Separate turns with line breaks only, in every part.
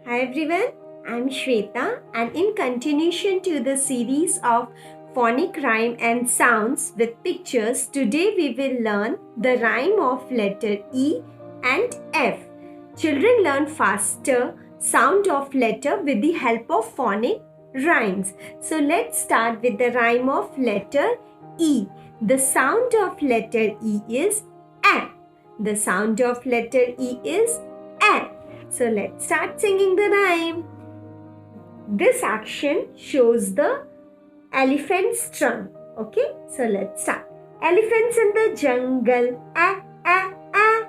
Hi everyone, I'm Shweta and in continuation to the series of phonic rhyme and sounds with pictures, today we will learn the rhyme of letter E and F. Children learn faster sound of letter with the help of phonic rhymes. So let's start with the rhyme of letter E. The sound of letter E is A. The sound of letter E is A. So let's start singing the rhyme. This action shows the elephant's trunk. Okay, so let's start. Elephants in the jungle, ah, ah, ah.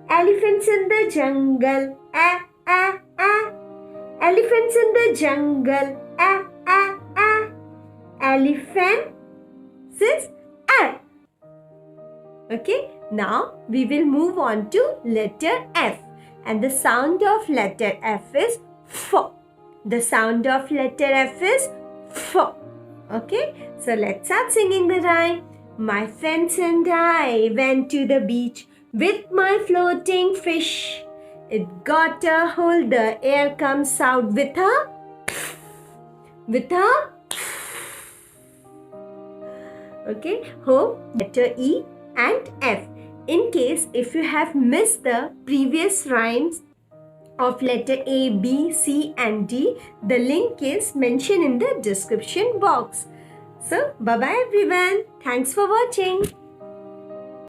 Elephants in the jungle, ah, ah, ah. Elephants in the jungle, ah, ah, ah. Elephant says ah. Okay, now we will move on to letter F. And the sound of letter F is F. The sound of letter F is F. Okay, so let's start singing the rhyme. My friends and I went to the beach with my floating fish. It got a hold, the air comes out with a okay, hope letter E and F. In case if you have missed the previous rhymes of letter A, B, C and D, the link is mentioned in the description box. So, bye-bye everyone. Thanks for watching.